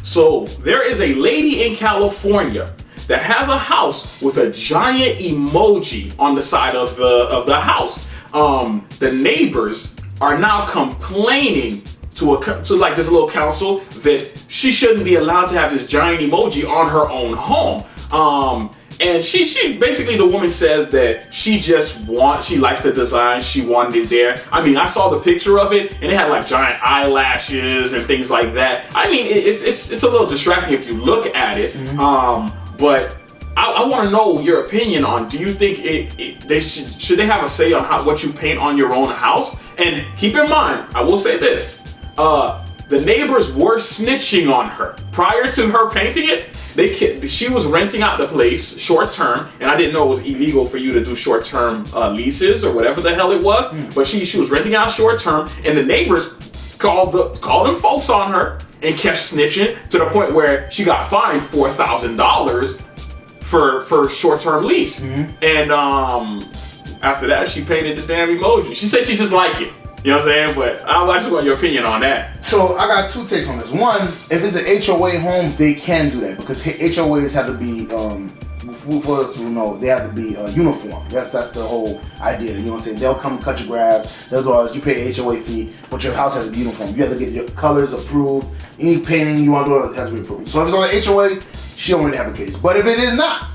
So there is a lady in California that has a house with a giant emoji on the side of the house. The neighbors are now complaining to like this little council that she shouldn't be allowed to have this giant emoji on her own home. And she basically, the woman said that she likes the design, she wanted it there. I mean, I saw the picture of it and it had like giant eyelashes and things like that. I mean, it's a little distracting if you look at it. But I want to know your opinion on, do you think should they have a say on what you paint on your own house? And keep in mind, I will say this, the neighbors were snitching on her. Prior to her painting it, she was renting out the place short term, and I didn't know it was illegal for you to do short term leases or whatever the hell it was, but she was renting out short term, and the neighbors called them folks on her and kept snitching to the point where she got fined $4,000 for short-term lease. And after that, she painted the damn emoji. She said she just liked it. You know what I'm saying? But I just want your opinion on that. So I got two takes on this. One, if it's an HOA home, they can do that because HOAs have to be, for us who know, they have to be uniform. That's the whole idea. You know what I'm saying? They'll come cut your grass. They'll do all this. You pay an HOA fee, but your house has to be uniform. You have to get your colors approved. Any painting you want to do has to be approved. So if it's on an HOA, she don't really have a case. But if it is not,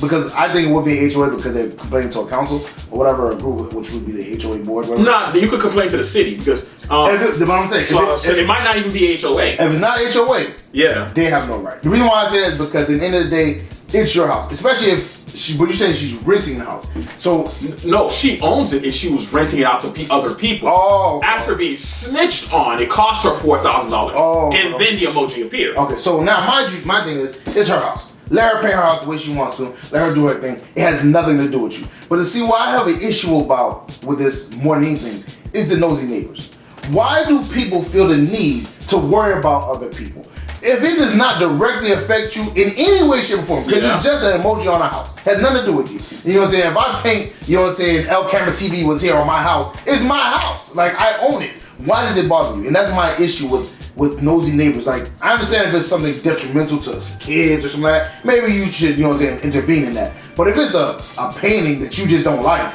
because I think it would be an HOA because they're complaining to a council or whatever, a group, which would be the HOA board. Whatever. Nah, you could complain to the city because. But I'm saying, so it might not even be HOA. If it's not HOA, yeah, they have no right. The reason why I say that is because at the end of the day, it's your house. Especially if what you're saying, she's renting the house. So no, she owns it and she was renting it out to other people. After being snitched on, it cost her $4,000. And then the emoji appeared. Okay, so now my thing is, it's her house. Let her paint her house the way she wants to. Let her do her thing. It has nothing to do with you. But to see what I have an issue with this more than anything is the nosy neighbors. Why do people feel the need to worry about other people? If it does not directly affect you in any way, shape, or form, because it's just an emoji on a house, has nothing to do with you. You know what I'm saying? If I paint, you know what I'm saying, LCameraTV was here on my house, it's my house. Like, I own it. Why does it bother you? And that's my issue with nosy neighbors. Like, I understand if it's something detrimental to kids or something like that, maybe you should, you know what I'm saying, intervene in that. But if it's a painting that you just don't like,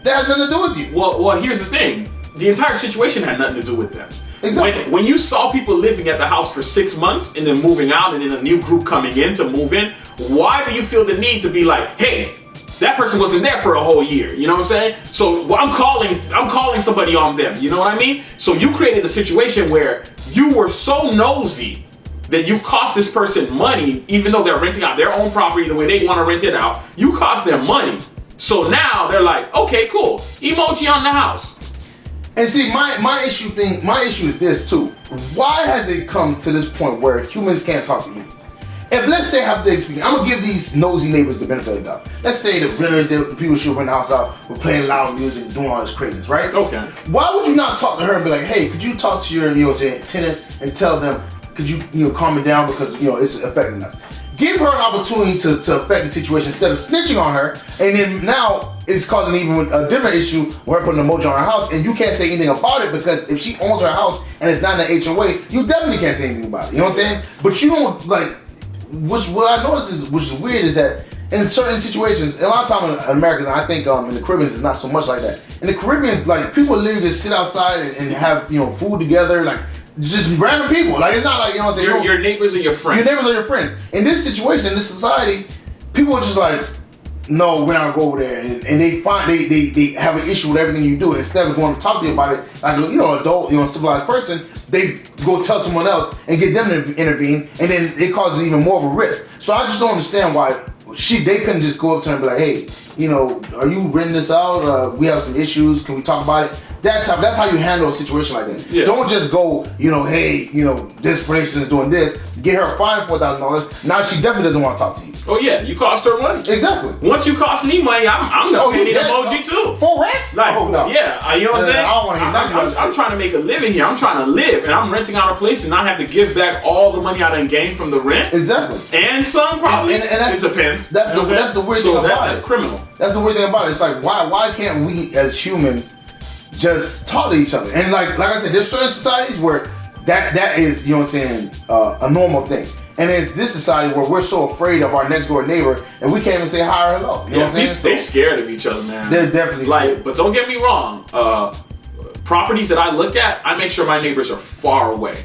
that has nothing to do with you. Well, here's the thing. The entire situation had nothing to do with them. Exactly. When you saw people living at the house for 6 months and then moving out and then a new group coming in to move in, why do you feel the need to be like, hey, that person wasn't there for a whole year? You know what I'm saying? So I'm calling somebody on them. You know what I mean? So you created a situation where you were so nosy that you cost this person money, even though they're renting out their own property the way they want to rent it out. You cost them money. So now they're like, okay, cool, emoji on the house. And see, my issue is this too. Why has it come to this point where humans can't talk to humans? If, let's say, hypothetically, I'm gonna give these nosy neighbors the benefit of the doubt. Let's say the renters, the people who rent the house out, were playing loud music, doing all this craziness, right? Okay. Why would you not talk to her and be like, hey, could you talk to your, you know, tenants and tell them, could you, calm it down because, it's affecting us? Give her an opportunity to affect the situation instead of snitching on her, and then now it's causing even a different issue where her putting an emoji on her house, and you can't say anything about it because if she owns her house and it's not an HOA, you definitely can't say anything about it. You know what I'm saying? But you don't like. What I noticed is, which is weird, is that in certain situations, a lot of times in America, and I think in the Caribbean, it's not so much like that. In the Caribbean, like people literally just sit outside and have food together, like just random people. Like it's not like what I'm saying. Your neighbors are your friends. Your neighbors are your friends. In this situation, in this society, people are just like, no, we're not gonna go over there, and they have an issue with everything you do. And instead of going to talk to you about it, like adult, civilized person, they go tell someone else and get them to intervene, and then it causes even more of a risk. So I just don't understand why they couldn't just go up to her and be like, hey, are you renting this out? We have some issues. Can we talk about it? That's how you handle a situation like that. Yeah. Don't just go, hey, this person is doing this. Get her fined $4,000. Now she definitely doesn't want to talk to you. Oh yeah, you cost her money. Exactly. Once you cost me money, I'm not paying an emoji too. 4 racks? Like, no. Yeah, you know what I'm saying? I don't want to hear nothing. I'm trying to make a living here. I'm trying to live, and I'm renting out a place and not have to give back all the money I done gained from the rent. Exactly. And some probably. And it depends. That's the weird thing about it. That's criminal. That's the weird thing about it. It's like why can't we as humans just talk to each other? And like I said, there's certain societies where That is, you know what I'm saying, a normal thing. And it's this society where we're so afraid of our next door neighbor and we can't even say hi or hello. You know what I'm saying? They're scared of each other, man. They're definitely scared. But don't get me wrong. Properties that I look at, I make sure my neighbors are far away.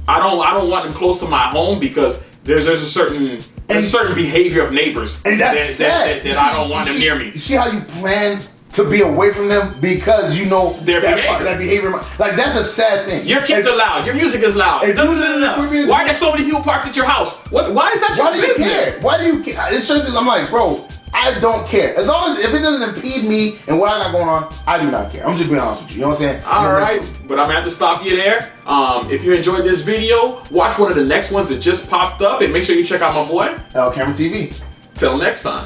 I don't want them close to my home because there's a certain behavior of neighbors and that's sad. that I don't want them near me. You see how you plan to be away from them because you know their behavior. Like, that's a sad thing. Your kids are loud. Your music is loud. Why are there so many people parked at your house? Why is that your business? Why do you care? Why do you care? It's certain things I'm like, bro, I don't care. As long as if it doesn't impede me and what I got going on, I do not care. I'm just being honest with you. You know what I'm saying? All right, but I'm gonna have to stop you there. If you enjoyed this video, watch one of the next ones that just popped up and make sure you check out my boy LCameraTV. Till next time.